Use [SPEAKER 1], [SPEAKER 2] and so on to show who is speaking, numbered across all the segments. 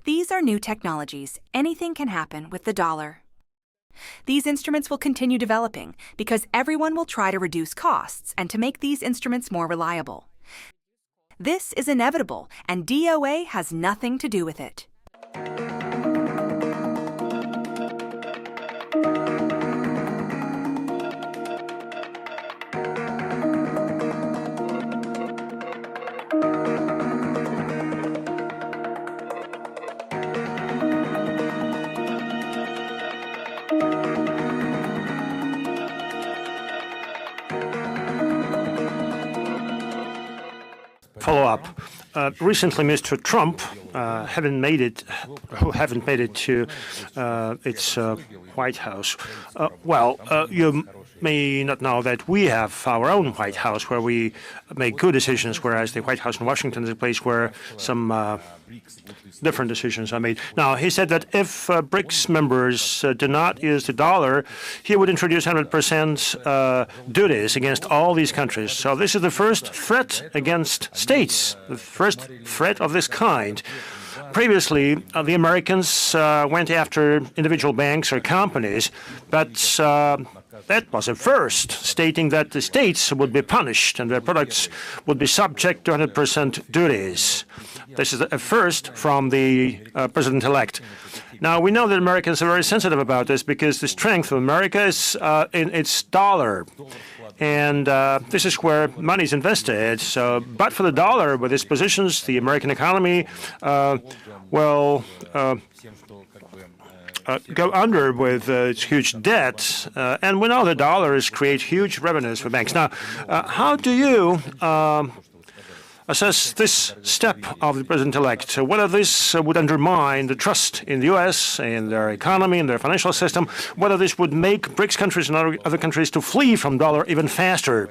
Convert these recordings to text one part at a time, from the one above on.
[SPEAKER 1] These are new technologies. Anything can happen with the dollar. These instruments will continue developing because everyone will try to reduce costs and to make these instruments more reliable. This is inevitable, and DOA has nothing to do with it.
[SPEAKER 2] Follow-up. Recently, Mr. Trump haven't made it to its White House. You may not know that we have our own White House where we make good decisions, whereas the White House in Washington is a place where some different decisions are made. Now, he said that if BRICS members do not use the dollar, he would introduce 100% duties against all these countries. So this is the first threat against states, the first threat of this kind. Previously, the Americans went after individual banks or companies, but that was a first, stating that the states would be punished and their products would be subject to 100% duties. This is a first from the president-elect. Now, we know that Americans are very sensitive about this because the strength of America is in its dollar. And this is where money is invested. So, but for the dollar, with its positions, the American economy will go under with its huge debt. And we know the dollars create huge revenues for banks. Now, how do you assess this step of the president-elect? Whether this would undermine the trust in the U.S., in their economy, in their financial system, whether this would make BRICS countries and other countries to flee from dollar even faster,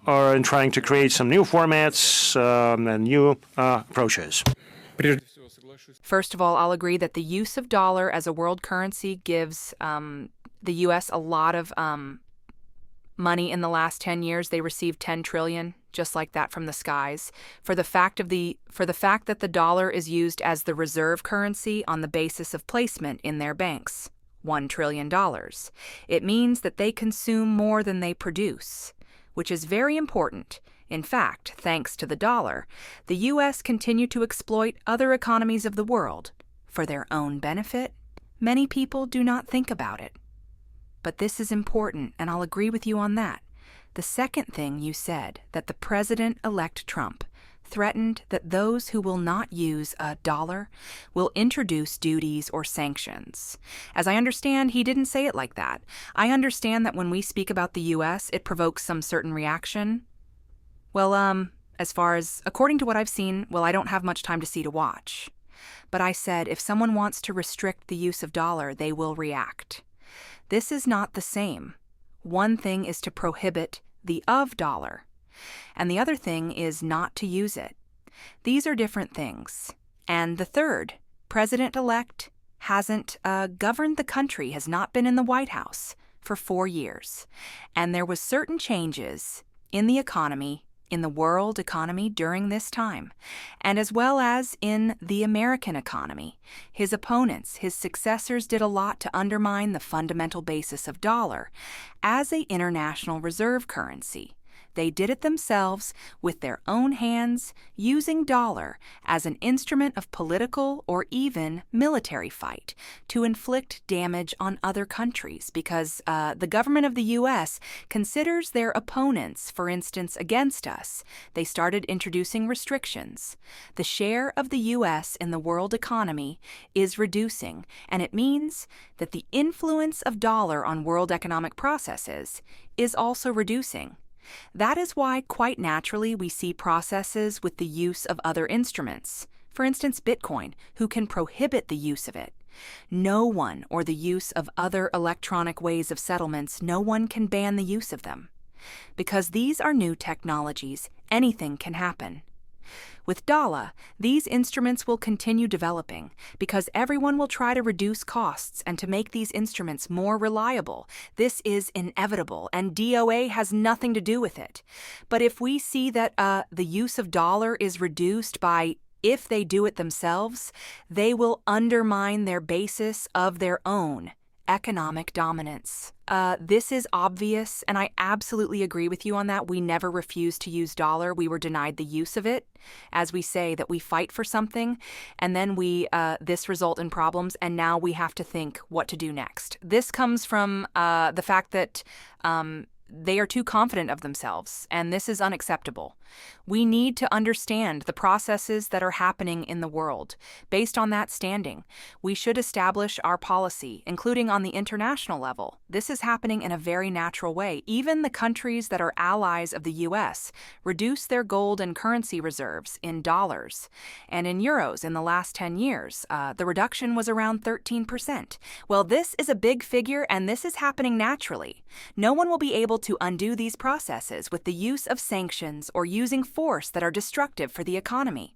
[SPEAKER 2] or in trying to create some new formats and new approaches.
[SPEAKER 1] First of all, I'll agree that the use of dollar as a world currency gives the U.S. a lot of money in the last 10 years. They received $10 trillion, just like that, from the skies, for the fact that the dollar is used as the reserve currency on the basis of placement in their banks. $1 trillion. It means that they consume more than they produce, which is very important. In fact, thanks to the dollar, the U.S. continue to exploit other economies of the world for their own benefit. Many people do not think about it. But this is important, and I'll agree with you on that. The second thing you said, that the president-elect Trump threatened that those who will not use a dollar will introduce duties or sanctions. As I understand, he didn't say it like that. I understand that when we speak about the U.S., it provokes some certain reaction. Well, according to what I've seen, I don't have much time to see to watch. But I said if someone wants to restrict the use of dollar, they will react. This is not the same. One thing is to prohibit the of dollar, and the other thing is not to use it. These are different things. And the third, President-elect hasn't governed the country, has not been in the White House for 4 years. And there was certain changes in the economy, in the world economy during this time, and as well as in the American economy. His opponents, his successors, did a lot to undermine the fundamental basis of dollar as an international reserve currency. They did it themselves with their own hands, using dollar as an instrument of political or even military fight to inflict damage on other countries because the government of the U.S. considers their opponents, for instance, against us. They started introducing restrictions. The share of the U.S. in the world economy is reducing, and it means that the influence of dollar on world economic processes is also reducing. That is why, quite naturally, we see processes with the use of other instruments. For instance, Bitcoin, who can prohibit the use of it. No one, or the use of other electronic ways of settlements, no one can ban the use of them. Because these are new technologies, anything can happen. With dollar, these instruments will continue developing because everyone will try to reduce costs and to make these instruments more reliable. This is inevitable, and DOA has nothing to do with it. But if we see that the use of dollar is reduced by If they do it themselves, they will undermine their basis of their own economic dominance. This is obvious, and I absolutely agree with you on that. We never refused to use dollar. We were denied the use of it. As we say, that we fight for something, and then this result in problems, and now we have to think what to do next. This comes from the fact that they are too confident of themselves, and this is unacceptable. We need to understand the processes that are happening in the world. Based on that standing, we should establish our policy, including on the international level. This is happening in a very natural way. Even the countries that are allies of the U.S. reduce their gold and currency reserves in dollars. And in euros in the last 10 years, the reduction was around 13%. Well, this is a big figure, and this is happening naturally. No one will be able to undo these processes with the use of sanctions or using force that are destructive for the economy.